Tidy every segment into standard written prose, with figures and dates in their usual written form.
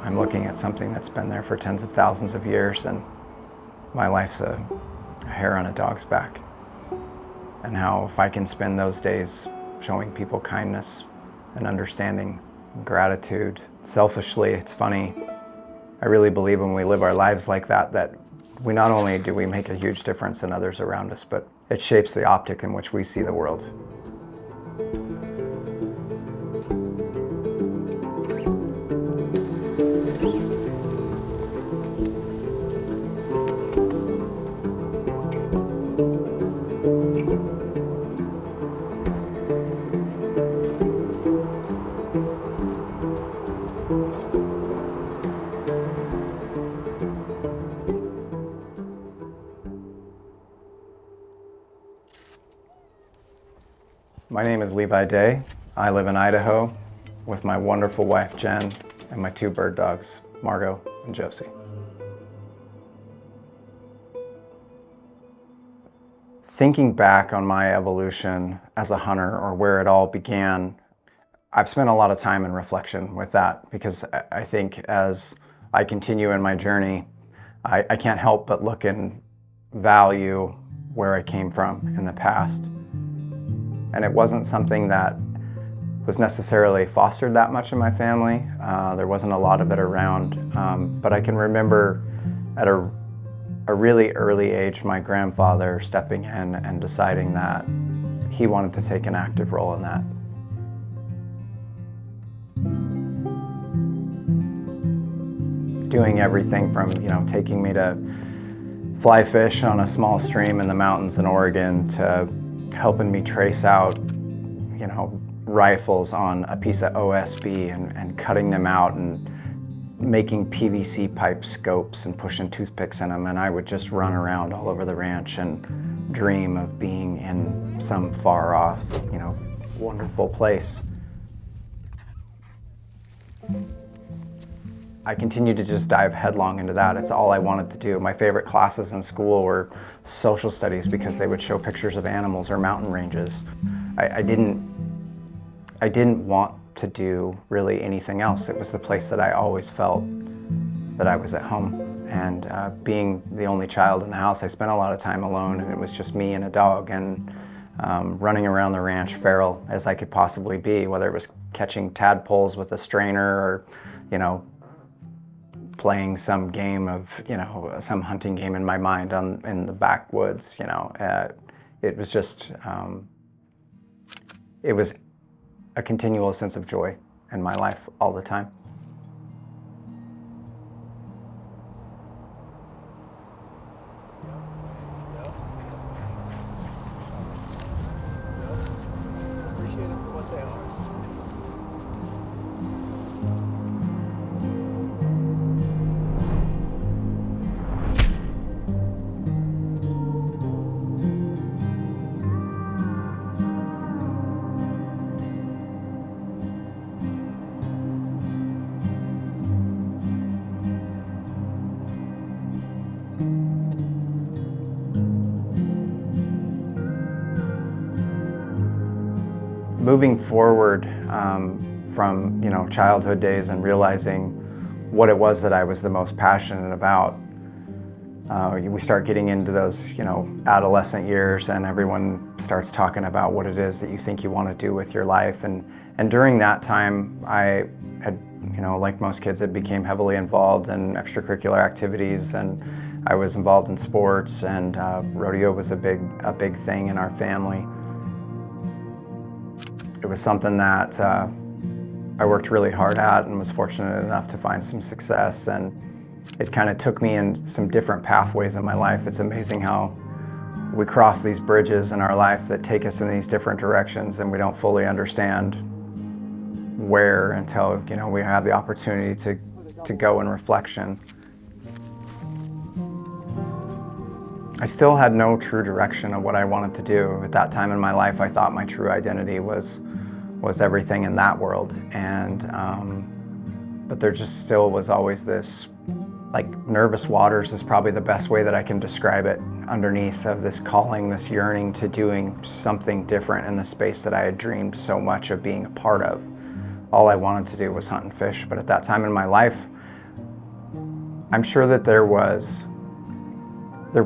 I'm looking at something that's been there for tens of thousands of years, and my life's a hair on a dog's back. And how if I can spend those days showing people kindness and understanding, gratitude, selfishly, it's funny, I really believe when we live our lives like that, that we not only do we make a huge difference in others around us, but it shapes the optic in which we see the world. My name is Levi Day. I live in Idaho with my wonderful wife, Jen, and my two bird dogs, Margot and Josie. Thinking back on my evolution as a hunter, or where it all began, I've spent a lot of time in reflection with that, because I think as I continue in my journey, I can't help but look and value where I came from in the past. And it wasn't something that was necessarily fostered that much in my family. There wasn't a lot of it around, but I can remember at a really early age my grandfather stepping in and deciding that he wanted to take an active role in that. Doing everything from, taking me to fly fish on a small stream in the mountains in Oregon to helping me trace out, rifles on a piece of OSB and cutting them out and making PVC pipe scopes and pushing toothpicks in them. And I would just run around all over the ranch and dream of being in some far off, wonderful place. I continued to just dive headlong into that. It's all I wanted to do. My favorite classes in school were social studies because they would show pictures of animals or mountain ranges. I didn't want to do really anything else. It was the place that I always felt that I was at home. And being the only child in the house, I spent a lot of time alone, and it was just me and a dog, and running around the ranch feral as I could possibly be, whether it was catching tadpoles with a strainer or, playing some game of, some hunting game in my mind in the backwoods, it was just, it was a continual sense of joy in my life all the time. Appreciate it for what they are. Moving forward from childhood days and realizing what it was that I was the most passionate about, we start getting into those adolescent years, and everyone starts talking about what it is that you think you want to do with your life. And during that time, I had, like most kids, it became heavily involved in extracurricular activities, and I was involved in sports, and rodeo was a big thing in our family. It was something that I worked really hard at and was fortunate enough to find some success, and it kind of took me in some different pathways in my life. It's amazing how we cross these bridges in our life that take us in these different directions, and we don't fully understand where until we have the opportunity to go in reflection. I still had no true direction of what I wanted to do. At that time in my life, I thought my true identity was everything in that world, and but there just still was always this like nervous waters is probably the best way that I can describe it, underneath of this calling, this yearning to doing something different in the space that I had dreamed so much of being a part of. All I wanted to do was hunt and fish, but at that time in my life, I'm sure that there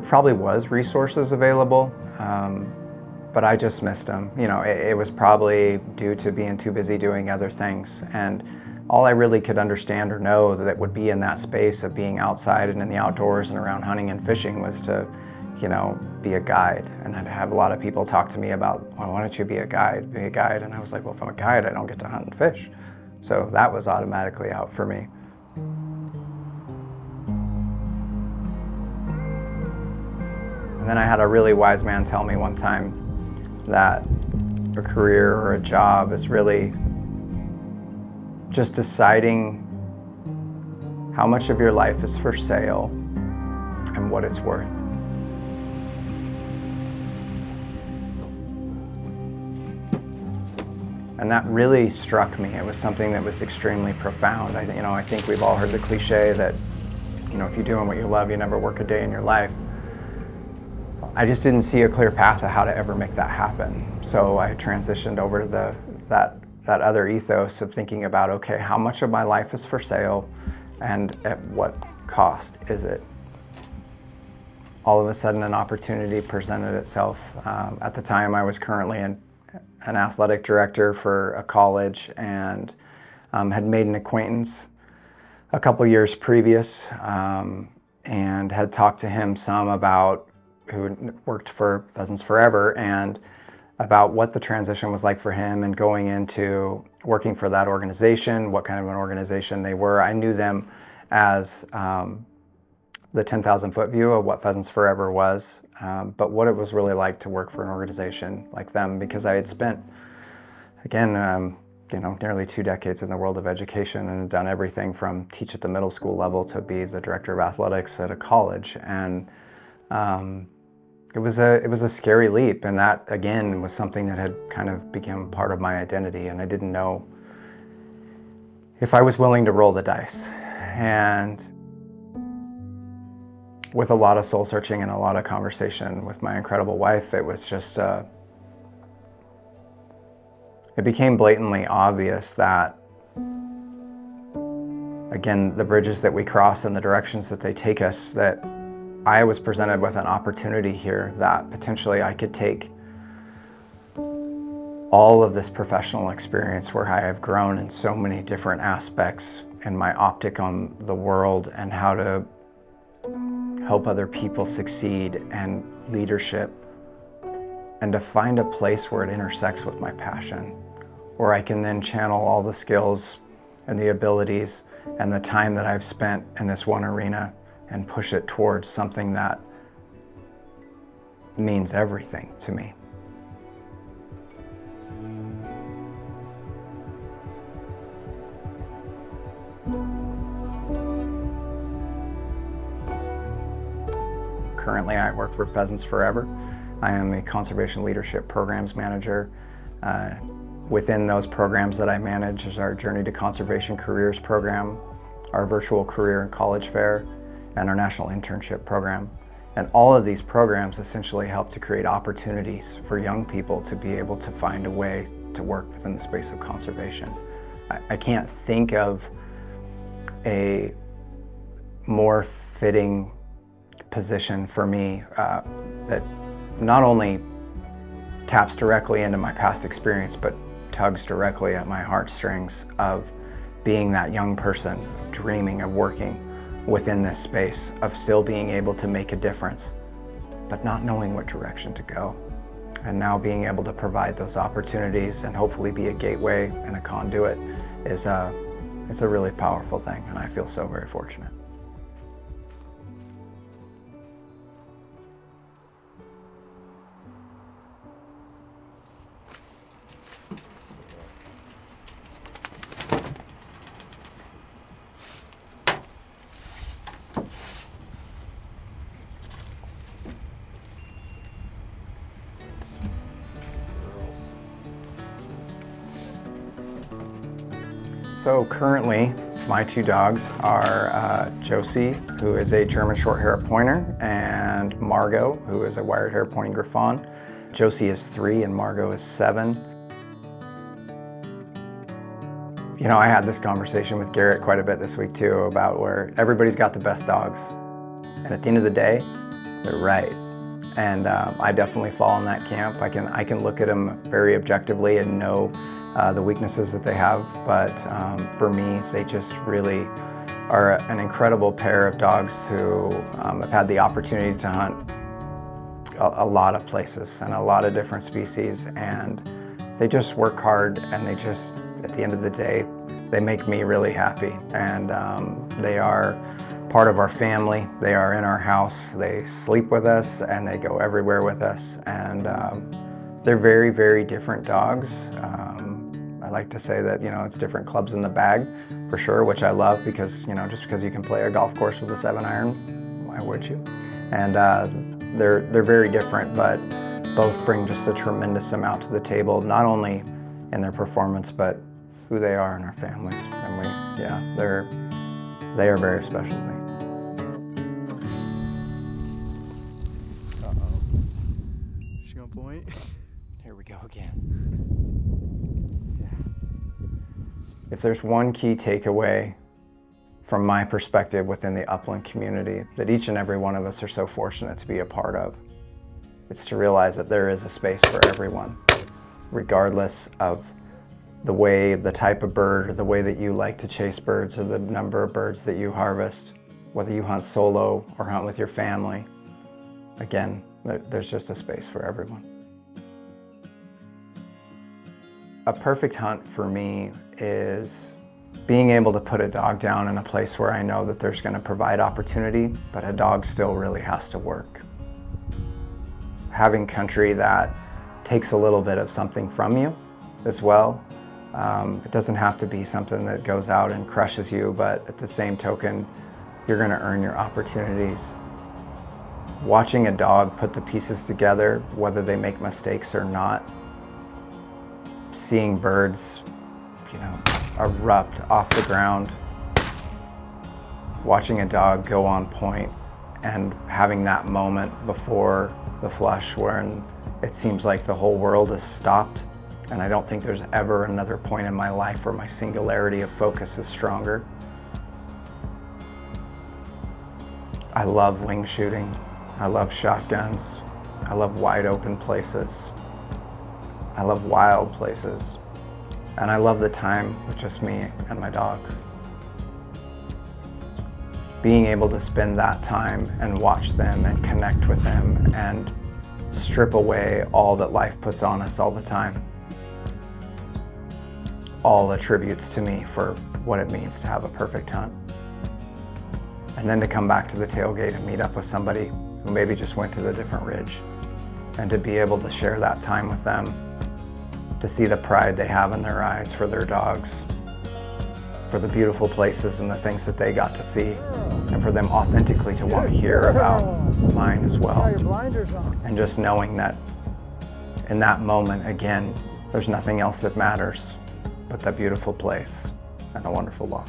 probably was resources available, but I just missed them. You know, it was probably due to being too busy doing other things. And all I really could understand or know that would be in that space of being outside and in the outdoors and around hunting and fishing was to, you know, be a guide. And I'd have a lot of people talk to me about, well, why don't you be a guide? Be a guide. And I was like, well, if I'm a guide, I don't get to hunt and fish. So that was automatically out for me. And then I had a really wise man tell me one time that a career or a job is really just deciding how much of your life is for sale and what it's worth. And that really struck me. It was something that was extremely profound. I think we've all heard the cliche that, you know, if you're doing what you love, you never work a day in your life. I just didn't see a clear path of how to ever make that happen. So I transitioned over to that other ethos of thinking about, okay, how much of my life is for sale and at what cost is it? All of a sudden an opportunity presented itself. At the time I was currently an athletic director for a college and had made an acquaintance a couple years previous and had talked to him some about, who worked for Pheasants forever, and about what the transition was like for him and going into working for that organization, what kind of an organization they were. I knew them as the 10,000 foot view of what Pheasants Forever was, but what it was really like to work for an organization like them, because I had spent, again, nearly 2 decades in the world of education and had done everything from teach at the middle school level to be the director of athletics at a college. And it was a scary leap, and that again was something that had kind of become part of my identity, and I didn't know if I was willing to roll the dice. And with a lot of soul searching and a lot of conversation with my incredible wife, it was just it became blatantly obvious that, again, the bridges that we cross and the directions that they take us, that I was presented with an opportunity here that potentially I could take all of this professional experience where I have grown in so many different aspects in my optic on the world and how to help other people succeed and leadership, and to find a place where it intersects with my passion, where I can then channel all the skills and the abilities and the time that I've spent in this one arena and push it towards something that means everything to me. Currently, I work for Pheasants Forever. I am a conservation leadership programs manager. Within those programs that I manage is our Journey to Conservation Careers program, our virtual career and college fair, and our national internship program. And all of these programs essentially help to create opportunities for young people to be able to find a way to work within the space of conservation. I can't think of a more fitting position for me that not only taps directly into my past experience, but tugs directly at my heartstrings of being that young person dreaming of working within this space, of still being able to make a difference, but not knowing what direction to go. And now being able to provide those opportunities and hopefully be a gateway and a conduit it's a really powerful thing, and I feel so very fortunate. So currently, My two dogs are Josie, who is a German Shorthair Pointer, and Margot, who is a wire-hair Pointing Griffon. Josie is 3 and Margot is 7. You know, I had this conversation with Garrett quite a bit this week too about where everybody's got the best dogs, and at the end of the day, they're right. And I definitely fall in that camp. I can look at them very objectively and know the weaknesses that they have, but for me, they just really are an incredible pair of dogs who have had the opportunity to hunt a lot of places and a lot of different species, and they just work hard, and they just, at the end of the day, they make me really happy. And they are part of our family. They are in our house. They sleep with us, and they go everywhere with us. And they're very, very different dogs. I like to say that, you know, it's different clubs in the bag, for sure, which I love because, you know, just because you can play a golf course with a 7-iron, why would you? And they're very different, but both bring just a tremendous amount to the table, not only in their performance, but who they are in our families. And they are very special to me. Uh-oh. She on point? Here we go again. Yeah. If there's one key takeaway from my perspective within the Upland community that each and every one of us are so fortunate to be a part of, it's to realize that there is a space for everyone, regardless of the type of bird, or the way that you like to chase birds, or the number of birds that you harvest, whether you hunt solo or hunt with your family. Again, there's just a space for everyone. A perfect hunt for me is being able to put a dog down in a place where I know that there's going to provide opportunity, but a dog still really has to work. Having country that takes a little bit of something from you as well. It doesn't have to be something that goes out and crushes you, but at the same token, you're going to earn your opportunities. Watching a dog put the pieces together, whether they make mistakes or not, seeing birds, you know, erupt off the ground, watching a dog go on point, and having that moment before the flush when it seems like the whole world has stopped. And I don't think there's ever another point in my life where my singularity of focus is stronger. I love wing shooting. I love shotguns. I love wide open places. I love wild places. And I love the time with just me and my dogs. Being able to spend that time and watch them and connect with them and strip away all that life puts on us all the time. All attributes to me for what it means to have a perfect hunt. And then to come back to the tailgate and meet up with somebody who maybe just went to the different ridge, and to be able to share that time with them, to see the pride they have in their eyes for their dogs, for the beautiful places and the things that they got to see, and for them authentically to want to hear about mine as well. And just knowing that in that moment, again, there's nothing else that matters but that beautiful place and a wonderful walk.